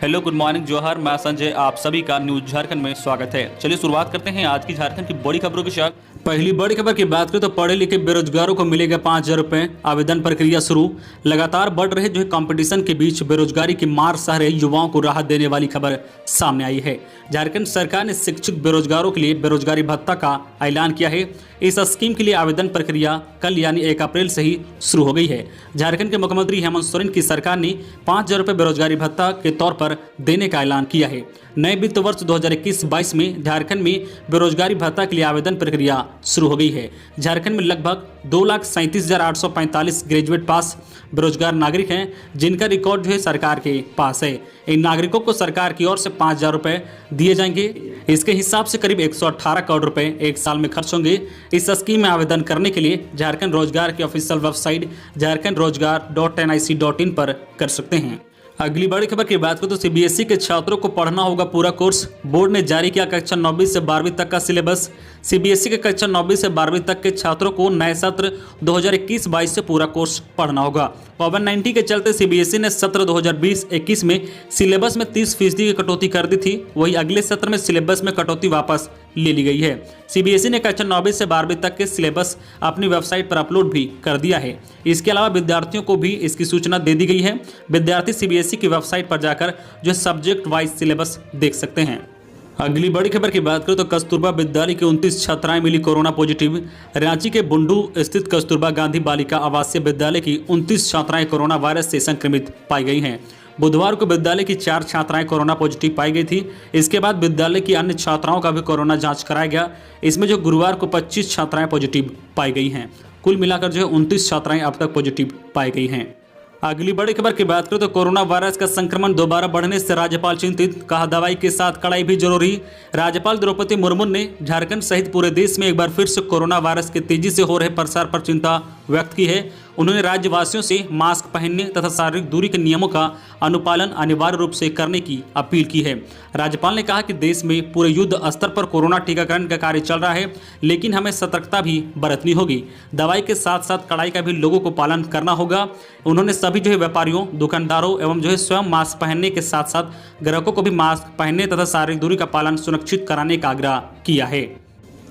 Hello, good morning, जोहर। मैं संजय, आप सभी का न्यूज झारखंड में स्वागत है। चलिए शुरुआत करते हैं आज की झारखंड की बड़ी खबरों के साथ। पहली बड़ी खबर की बात करें तो पढ़े लिखे बेरोजगारों को मिलेगा 5,000 रुपये। आवेदन प्रक्रिया शुरू। लगातार बढ़ रहे कंपटीशन के बीच बेरोजगारी की मार सह रहे युवाओं को राहत देने वाली खबर सामने आई है। झारखंड सरकार ने शिक्षित बेरोजगारों के लिए बेरोजगारी भत्ता का ऐलान किया है। इस स्कीम के लिए आवेदन प्रक्रिया कल यानी 1 अप्रैल से ही शुरू हो गई है। झारखंड के मुख्यमंत्री हेमंत सोरेन की सरकार ने 5,000 रुपये बेरोजगारी भत्ता के तौर पर देने का ऐलान किया है। नए वित्त वर्ष 2021-22 में झारखंड में बेरोजगारी भत्ता के लिए आवेदन प्रक्रिया शुरू हो गई है। झारखंड में लगभग 2,37,845 ग्रेजुएट पास बेरोजगार नागरिक हैं, जिनका रिकॉर्ड सरकार के पास है। इन नागरिकों को सरकार की ओर से 5,000 रुपये दिए जाएंगे। इसके हिसाब से करीब 118 करोड़ रुपए एक साल में खर्च होंगे। इस स्कीम में आवेदन करने के लिए झारखंड रोजगार की ऑफिशियल वेबसाइट jharkhandrojgar.nic.in पर कर सकते हैं। अगली बड़ी खबर की बात करें तो सीबीएसई के छात्रों को पढ़ना होगा पूरा कोर्स। बोर्ड ने जारी किया कक्षा 9वीं से 12वीं तक का सिलेबस। सीबीएसई के कक्षा 9वीं से 12वीं तक के छात्रों को नए सत्र 2021-22 से पूरा कोर्स पढ़ना होगा। कोविड-19 के चलते सीबीएसई ने सत्र 2020-21 में सिलेबस में 30% की कटौती कर दी थी। वहीं अगले सत्र में सिलेबस में कटौती वापस ले ली गई है। सीबीएसई ने कक्षा 9वीं से 12वीं तक के सिलेबस अपनी वेबसाइट पर अपलोड भी कर दिया है। इसके अलावा विद्यार्थियों को भी इसकी सूचना दे दी गई है। विद्यार्थी सीबीएसई की वेबसाइट पर जाकर सब्जेक्ट वाइज सिलेबस देख सकते हैं। अगली बड़ी खबर की बात करें तो कस्तूरबा विद्यालय की 29 छात्राएं मिली कोरोना पॉजिटिव। रांची के बुंडू स्थित कस्तूरबा गांधी बालिका आवासीय विद्यालय की 29 छात्राएं कोरोना वायरस से संक्रमित पाई गई हैं। बुधवार को विद्यालय की 4 छात्राएं कोरोना पॉजिटिव पाई गई थी। इसके बाद विद्यालय की अन्य छात्राओं का भी कोरोना जांच कराया गया। इसमें गुरुवार को 25 छात्राएं पॉजिटिव पाई गई हैं। कुल मिलाकर 29 छात्राएं अब तक पॉजिटिव पाई गई हैं। अगली बड़ी खबर की बात करें तो कोरोना वायरस का संक्रमण दोबारा बढ़ने से राज्यपाल चिंतित। कहा दवाई के साथ कड़ाई भी जरूरी। राज्यपाल द्रौपदी मुर्मू ने झारखंड सहित पूरे देश में एक बार फिर से कोरोना वायरस के तेजी से हो रहे प्रसार पर चिंता व्यक्त की है। उन्होंने राज्यवासियों से मास्क पहनने तथा शारीरिक दूरी के नियमों का अनुपालन अनिवार्य रूप से करने की अपील की है। राज्यपाल ने कहा कि देश में पूरे युद्ध स्तर पर कोरोना टीकाकरण का कार्य चल रहा है, लेकिन हमें सतर्कता भी बरतनी होगी। दवाई के साथ साथ कड़ाई का भी लोगों को पालन करना होगा। उन्होंने सभी व्यापारियों, दुकानदारों एवं स्वयं मास्क पहनने के साथ साथ ग्राहकों को भी मास्क पहनने तथा शारीरिक दूरी का पालन सुनिश्चित कराने का आग्रह किया है।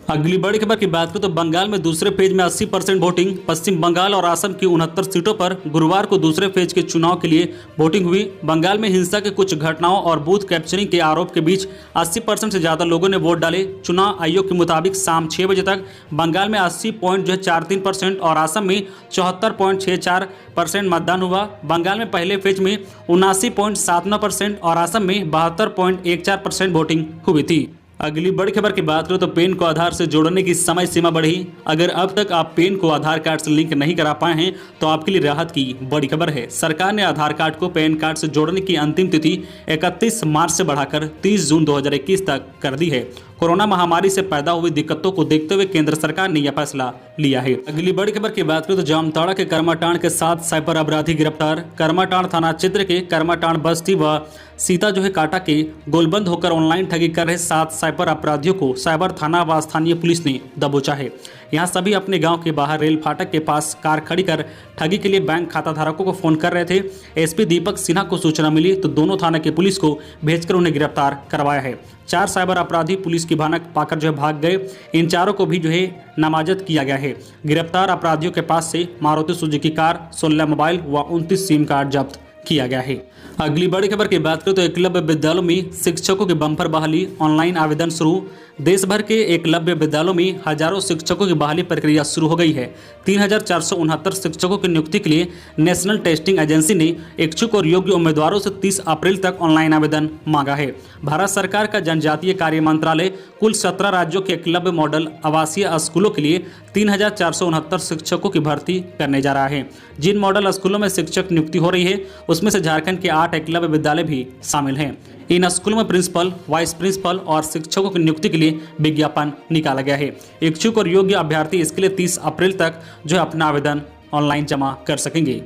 अगली बड़ी खबर की बात करें तो बंगाल में दूसरे फेज में 80% वोटिंग। पश्चिम बंगाल और असम की 69 सीटों पर गुरुवार को दूसरे फेज के चुनाव के लिए वोटिंग हुई। बंगाल में हिंसा के कुछ घटनाओं और बूथ कैप्चरिंग के आरोप के बीच 80% से ज़्यादा लोगों ने वोट डाले। चुनाव आयोग के मुताबिक शाम 6 बजे तक बंगाल में 80.43% और असम में 74.64% मतदान हुआ। बंगाल में पहले फेज में 79.79% और असम में 72.14% वोटिंग हुई थी। अगली बड़ी खबर की बात करें तो पेन को आधार से जोड़ने की समय सीमा बढ़ी। अगर अब तक आप पेन को आधार कार्ड से लिंक नहीं करा पाए हैं तो आपके लिए राहत की बड़ी खबर है। सरकार ने आधार कार्ड को पैन कार्ड से जोड़ने की अंतिम तिथि 31 मार्च से बढ़ाकर 30 जून 2021 तक कर दी है। कोरोना महामारी से पैदा हुई दिक्कतों को देखते हुए केंद्र सरकार ने यह फैसला लिया है। अगली बड़ी खबर की बात करें तो जामताड़ा के कर्माटांड के 7 साइबर अपराधी गिरफ्तार। कर्माटांड थाना क्षेत्र के कर्माटांड बस्ती व सीता काटा के गोलबंद होकर ऑनलाइन ठगी कर रहे 7 साइबर अपराधियों को साइबर थाना व स्थानीय पुलिस ने दबोचा है। यहाँ सभी अपने गांव के बाहर रेल फाटक के पास कार खड़ी कर ठगी के लिए बैंक खाता धारकों को फोन कर रहे थे। एसपी दीपक सिन्हा को सूचना मिली तो दोनों थाना के पुलिस को भेजकर उन्हें गिरफ्तार करवाया है। 4 साइबर अपराधी पुलिस की भनक पाकर भाग गए। इन चारों को भी नामजद किया गया है। गिरफ्तार अपराधियों के पास से मारुति सुजुकी कार, 16 मोबाइल व 29 सिम कार्ड जब्त किया गया है। अगली बड़ी खबर की बात करें तो एकलव्य विद्यालयों में शिक्षकों की बम्पर बहाली। ऑनलाइन आवेदन शुरू। देश भर के एकलव्य विद्यालयों में हजारों शिक्षकों की बहाली प्रक्रिया शुरू हो गई है। 3,469 शिक्षकों की नियुक्ति के लिए नेशनल टेस्टिंग एजेंसी ने इच्छुक और योग्य उम्मीदवारों से 30 अप्रैल तक ऑनलाइन आवेदन मांगा है। भारत सरकार का जनजातीय कार्य मंत्रालय कुल 17 राज्यों के एकलव्य मॉडल आवासीय स्कूलों के लिए 3,469 शिक्षकों की भर्ती करने जा रहा है। जिन मॉडल स्कूलों में शिक्षक नियुक्ति हो रही है उसमें से झारखंड के 8 एकलव्य विद्यालय भी शामिल हैं। इन स्कूलों में प्रिंसिपल, वाइस प्रिंसिपल और शिक्षकों की नियुक्ति के लिए विज्ञापन निकाला गया है। इच्छुक और योग्य अभ्यर्थी इसके लिए 30 अप्रैल तक अपना आवेदन ऑनलाइन जमा कर सकेंगे।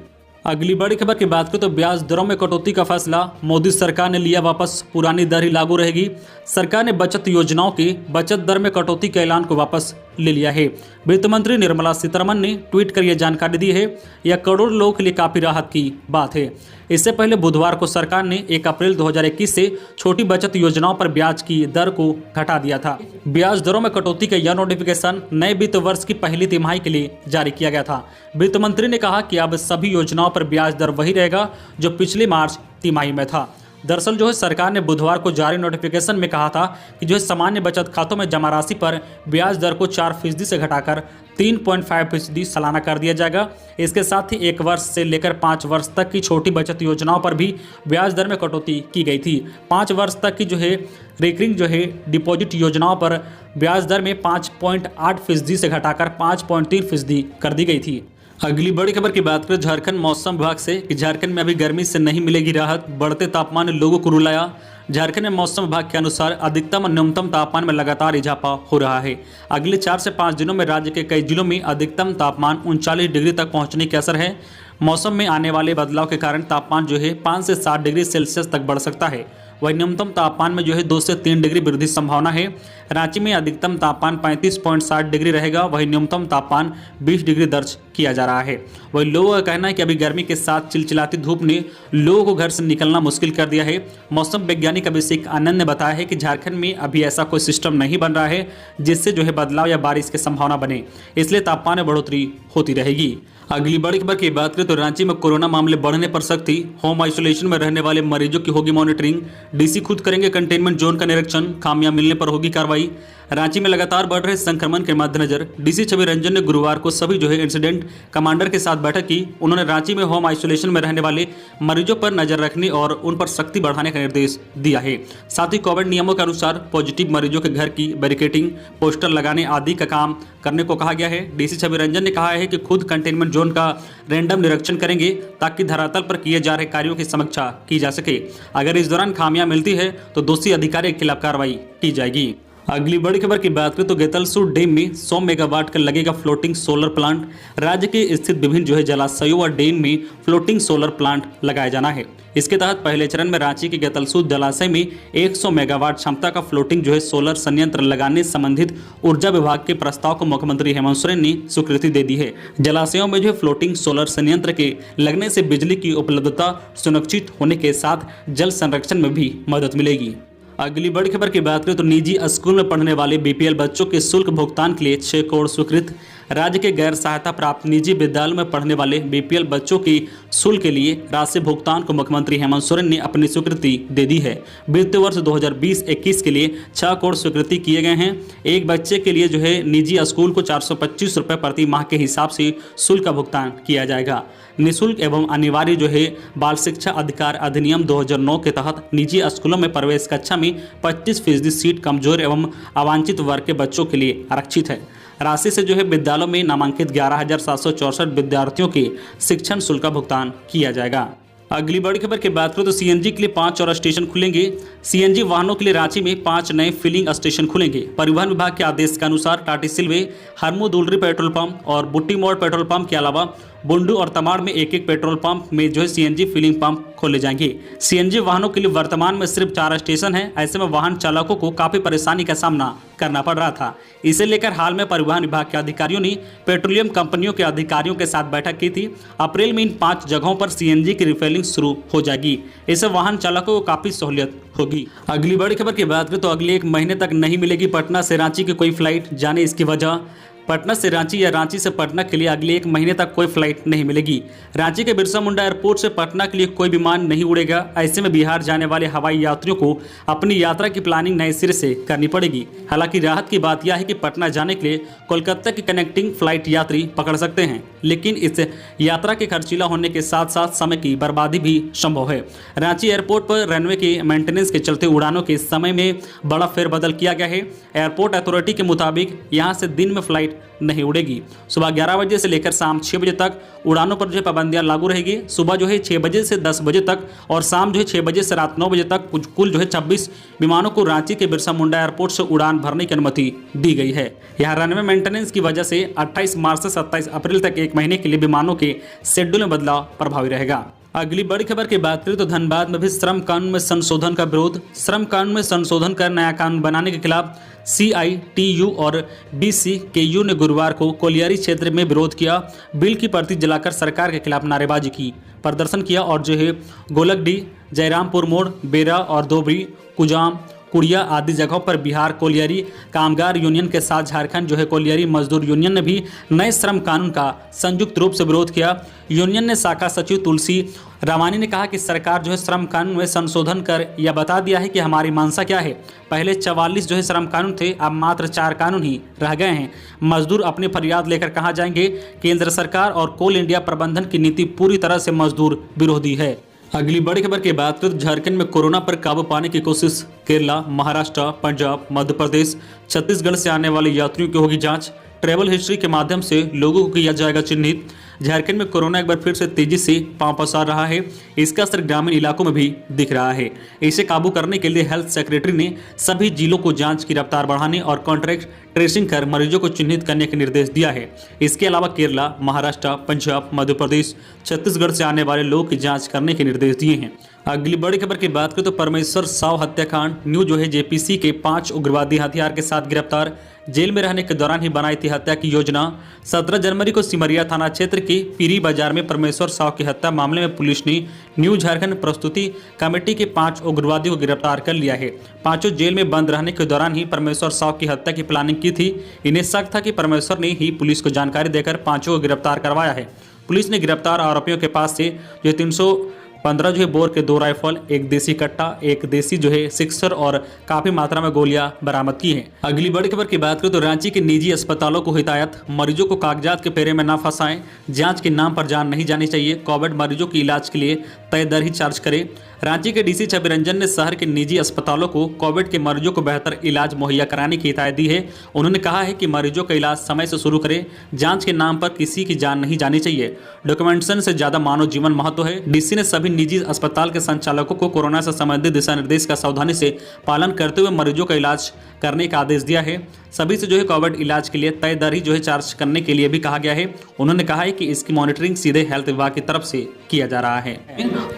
अगली बड़ी खबर की बात करें तो ब्याज दरों में कटौती का फैसला। मोदी सरकार ने लिया वापस, पुरानी दर ही लागू रहेगी। सरकार ने बचत योजनाओं की बचत दर में कटौती के ऐलान को वापस ले लिया है। वित्त मंत्री निर्मला सीतारमण ने ट्वीट कर यह जानकारी दी है। यह करोड़ों लोगों के लिए काफ़ी राहत की बात है। इससे पहले बुधवार को सरकार ने 1 अप्रैल 2021 से छोटी बचत योजनाओं पर ब्याज की दर को घटा दिया था। ब्याज दरों में कटौती का यह नोटिफिकेशन नए वित्त वर्ष की पहली तिमाही के लिए जारी किया गया था। वित्त मंत्री ने कहा कि अब सभी योजनाओं पर ब्याज दर वही रहेगा जो पिछले मार्च तिमाही में था। दरअसल जो है सरकार ने बुधवार को जारी नोटिफिकेशन में कहा था कि जो है सामान्य बचत खातों में जमा राशि पर ब्याज दर को 4% से घटाकर 3.5% सालाना कर दिया जाएगा। इसके साथ ही 1 वर्ष से लेकर 5 वर्ष तक की छोटी बचत योजनाओं पर भी ब्याज दर में कटौती की गई थी। 5 वर्ष तक की जो है रिकरिंग जो है डिपॉजिट योजनाओं पर ब्याज दर में 5.8% से घटाकर 5.3% कर दी गई थी। अगली बड़ी खबर की बात करें झारखंड मौसम विभाग से कि झारखंड में अभी गर्मी से नहीं मिलेगी राहत, बढ़ते तापमान ने लोगों को रुलाया। झारखंड में मौसम विभाग के अनुसार अधिकतम और न्यूनतम तापमान में लगातार इजाफा हो रहा है। अगले 4 से 5 दिनों में राज्य के कई जिलों में अधिकतम तापमान 39 डिग्री तक पहुंचने के असर है। मौसम में आने वाले बदलाव के कारण तापमान जो है 5 से 7 डिग्री सेल्सियस तक बढ़ सकता है। वहीं न्यूनतम तापमान में जो है 2 से 3 डिग्री वृद्धि संभावना है। रांची में अधिकतम तापमान 35.7 डिग्री रहेगा, वहीं न्यूनतम तापमान 20 डिग्री दर्ज किया जा रहा है। वहीं लोगों का कहना है कि अभी गर्मी के साथ चिलचिलाती धूप ने लोगों को घर से निकलना मुश्किल कर दिया है। मौसम वैज्ञानिक अभिषेक आनंद ने बताया है कि झारखंड में अभी ऐसा कोई सिस्टम नहीं बन रहा है जिससे जो है बदलाव या बारिश की संभावना बने, इसलिए तापमान में बढ़ोतरी होती रहेगी। अगली बड़ी खबर की बात करें तो रांची में कोरोना मामले बढ़ने पर सख्ती, होम आइसोलेशन में रहने वाले मरीजों की होगी मॉनिटरिंग, डीसी खुद करेंगे कंटेनमेंट जोन का निरीक्षण, खामियां मिलने पर होगी कार्रवाई। रांची में लगातार बढ़ रहे संक्रमण के मद्देनजर डीसी छवि रंजन ने गुरुवार को सभी जो है इंसिडेंट कमांडर के साथ बैठक की। उन्होंने रांची में होम आइसोलेशन में रहने वाले मरीजों पर नजर रखने और उन पर सख्ती बढ़ाने का निर्देश दिया है। साथ ही कोविड नियमों के अनुसार पॉजिटिव मरीजों के घर की बैरिकेडिंग, पोस्टर लगाने आदि का काम करने को कहा गया है। डीसी छवि रंजन ने कहा है कि खुद कंटेनमेंट जोन का रैंडम निरीक्षण करेंगे ताकि धरातल पर किए जा रहे कार्यों की समीक्षा की जा सके। अगर इस दौरान खामियां मिलती है तो दोषी अधिकारी के खिलाफ कार्रवाई की जाएगी। अगली बड़ी खबर की बात करें तो गेतलसूर डैम में 100 मेगावाट का लगेगा फ्लोटिंग सोलर प्लांट। राज्य के स्थित विभिन्न जो है जलाशयों और डैम में फ्लोटिंग सोलर प्लांट लगाया जाना है। इसके तहत पहले चरण में रांची के गेतलसूर जलाशय में 100 मेगावाट क्षमता का फ्लोटिंग जो है सोलर संयंत्र लगाने संबंधित ऊर्जा विभाग के प्रस्ताव को मुख्यमंत्री हेमंत सोरेन ने स्वीकृति दे दी है। जलाशयों में जो है फ्लोटिंग सोलर संयंत्र के लगने से बिजली की उपलब्धता सुनिश्चित होने के साथ जल संरक्षण में भी मदद मिलेगी। अगली बड़ी खबर की बात करें तो निजी स्कूल में पढ़ने वाले बीपीएल बच्चों के शुल्क भुगतान के लिए 6 करोड़ स्वीकृत। राज्य के गैर सहायता प्राप्त निजी विद्यालयों में पढ़ने वाले बीपीएल बच्चों की शुल्क के लिए राशि भुगतान को मुख्यमंत्री हेमंत सोरेन ने अपनी स्वीकृति दे दी है। वित्त वर्ष 2020-21 के लिए 6 करोड़ स्वीकृति किए गए हैं। एक बच्चे के लिए जो है निजी स्कूल को 425 रुपये प्रति माह के हिसाब से शुल्क का भुगतान किया जाएगा। निःशुल्क एवं अनिवार्य जो है बाल शिक्षा अधिकार अधिनियम 2009 के तहत निजी स्कूलों में प्रवेश कक्षा में 25% सीट कमजोर एवं अवांछित वर्ग के बच्चों के लिए आरक्षित है। राशि से जो है विद्यालयों में नामांकित 11,764 विद्यार्थियों के शिक्षण शुल्क का भुगतान किया जाएगा। अगली बड़ी खबर की बात करें तो सीएनजी के लिए 5 और स्टेशन खुलेंगे। सीएनजी वाहनों के लिए रांची में 5 नए फिलिंग स्टेशन खुलेंगे। परिवहन विभाग के आदेश के अनुसार टाटी सिलवे, हरमू दुलरी पेट्रोल पंप और बुट्टी मोड़ पेट्रोल पंप के अलावा बुंडू और तमाड़ में एक पेट्रोल पंप में जो है सीएनजी फिलिंग पंप खोले जाएंगे। सीएनजी वाहनों के लिए वर्तमान में सिर्फ 4 स्टेशन हैं। ऐसे में वाहन चालकों को काफ़ी परेशानी का सामना करना पड़ रहा था। इसे लेकर हाल में परिवहन विभाग के अधिकारियों ने पेट्रोलियम कंपनियों के अधिकारियों के साथ बैठक की थी। अप्रैल में इन 5 जगहों पर सीएनजी की रिफिलिंग शुरू हो जाएगी। इससे वाहन चालकों को काफ़ी सहूलियत होगी। अगली बड़ी खबर की बात करें तो अगले 1 महीने तक नहीं मिलेगी पटना से रांची की कोई फ्लाइट। जाने इसकी वजह। पटना से रांची या रांची से पटना के लिए अगले 1 महीने तक कोई फ्लाइट नहीं मिलेगी। रांची के बिरसा मुंडा एयरपोर्ट से पटना के लिए कोई विमान नहीं उड़ेगा। ऐसे में बिहार जाने वाले हवाई यात्रियों को अपनी यात्रा की प्लानिंग नए सिरे से करनी पड़ेगी। हालांकि राहत की बात यह है कि पटना जाने के लिए कोलकाता की कनेक्टिंग फ्लाइट यात्री पकड़ सकते हैं, लेकिन इस यात्रा के खर्चीला होने के साथ साथ समय की बर्बादी भी संभव है। रांची एयरपोर्ट पर रनवे के मेंटेनेंस के चलते उड़ानों के समय में बड़ा फेरबदल किया गया है। एयरपोर्ट अथॉरिटी के मुताबिक यहाँ से दिन में फ्लाइट नहीं उड़ेगी। सुबह 11 बजे से लेकर शाम 6 बजे तक उड़ानों पर जो है पाबंदियां लागू रहेगी। सुबह जो है 6 बजे से 10 बजे तक और शाम जो है 6 बजे से रात 9 बजे तक कुल जो है 26 विमानों को रांची के बिरसा मुंडा एयरपोर्ट से उड़ान भरने की अनुमति दी गई है। यहाँ रनवे मेंटेनेंस की वजह से 28 मार्च से 27 अप्रैल तक 1 महीने के लिए विमानों के शेड्यूल में बदलाव प्रभावी रहेगा। अगली बड़ी खबर की बात करें तो धनबाद में भी श्रम कानून में संशोधन का विरोध। श्रम कानून में संशोधन कर नया कानून बनाने के खिलाफ CITU और BCKU ने गुरुवार को कोलियारी क्षेत्र में विरोध किया। बिल की प्रति जलाकर सरकार के खिलाफ नारेबाजी की, प्रदर्शन किया और जो है गोलकडी, जयरामपुर मोड़, बेरा और दोबरी, कुजाम, कुड़िया आदि जगहों पर बिहार कोलियारी कामगार यूनियन के साथ झारखंड जो है कोलियारी मजदूर यूनियन ने भी नए श्रम कानून का संयुक्त रूप से विरोध किया। यूनियन ने शाखा सचिव तुलसी रामानी ने कहा कि सरकार जो है श्रम कानून में संशोधन कर यह बता दिया है कि हमारी मंशा क्या है। पहले 44 जो है श्रम कानून थे, अब मात्र 4 कानून ही रह गए हैं। मजदूर अपनी फरियाद लेकर कहाँ जाएंगे? केंद्र सरकार और कोल इंडिया प्रबंधन की नीति पूरी तरह से मजदूर विरोधी है। अगली बड़ी खबर की बात करें तो झारखंड में कोरोना पर काबू पाने की कोशिश। केरला, महाराष्ट्र, पंजाब, मध्य प्रदेश, छत्तीसगढ़ से आने वाले यात्रियों की होगी जांच। ट्रैवल हिस्ट्री के माध्यम से लोगों को किया जाएगा चिन्हित। झारखंड में कोरोना एक बार फिर से तेजी से पांव पसार रहा है। इसका असर ग्रामीण इलाकों में भी दिख रहा है। इसे काबू करने के लिए हेल्थ सेक्रेटरी ने सभी जिलों को जांच की रफ्तार बढ़ाने और कॉन्ट्रैक्ट ट्रेसिंग कर मरीजों को चिन्हित करने के निर्देश दिया है। इसके अलावा केरला, महाराष्ट्र, पंजाब, मध्य प्रदेश, छत्तीसगढ़ से आने वाले लोगों की जाँच करने के निर्देश दिए हैं। अगली बड़ी खबर की बात करें तो परमेश्वर साव हत्याकांड। न्यू जो है JPC के 5 उग्रवादी हथियार के साथ गिरफ्तार। जेल में रहने के दौरान ही बनाई थी हत्या की योजना। 17 जनवरी को सिमरिया थाना क्षेत्र के पीरी बाजार में परमेश्वर साव की हत्या मामले में पुलिस ने न्यू झारखंड प्रस्तुति कमेटी के 5 उग्रवादियों को गिरफ्तार कर लिया है। पांचों जेल में बंद रहने के दौरान ही परमेश्वर साव की हत्या की प्लानिंग की थी। इन्हें शक था कि परमेश्वर ने ही पुलिस को जानकारी देकर पांचों को गिरफ्तार करवाया है। पुलिस ने गिरफ्तार आरोपियों के पास से जो 315 जो है बोर के 2 राइफल, 1 देसी कट्टा, 1 देसी जो है सिक्सर और काफी मात्रा में गोलियां बरामद की हैं। अगली बड़ी खबर की बात करें तो रांची के निजी अस्पतालों को हिदायत, मरीजों को कागजात के फेरे में न फंसाएं। जांच के नाम पर जान नहीं जानी चाहिए। कोविड मरीजों के इलाज के लिए तय दर ही चार्ज करें। रांची के DC छवि रंजन ने शहर के निजी अस्पतालों को कोविड के मरीजों को बेहतर इलाज मुहैया कराने की हिदायत दी है। उन्होंने कहा है कि मरीजों का इलाज समय से शुरू करें। जांच के नाम पर किसी की जान नहीं जानी चाहिए। डॉक्यूमेंटेशन से ज्यादा मानव जीवन महत्व है। DC ने सभी निजी अस्पताल के संचालकों को कोरोना से संबंधित दिशा निर्देश का सावधानी से पालन करते हुए मरीजों का इलाज करने का आदेश दिया है। सभी से जो है कोविड इलाज के लिए तय दर ही जो है चार्ज करने के लिए भी कहा गया है। उन्होंने कहा है कि इसकी मॉनिटरिंग सीधे हेल्थ विभाग की तरफ से किया जा रहा है।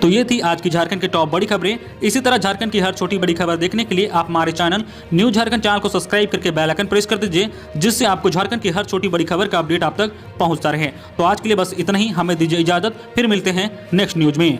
तो ये थी आज की झारखंड की टॉप बड़ी खबरें। इसी तरह झारखंड की हर छोटी बड़ी खबर देखने के लिए आप हमारे चैनल न्यू झारखंड चैनल को सब्सक्राइब करके बेल आइकन प्रेस कर दीजिए, जिससे आपको झारखंड की हर छोटी बड़ी खबर का अपडेट आप तक पहुंचता रहे। तो आज के लिए बस इतना ही। हमें दीजिए इजाजत, फिर मिलते हैं नेक्स्ट न्यूज में।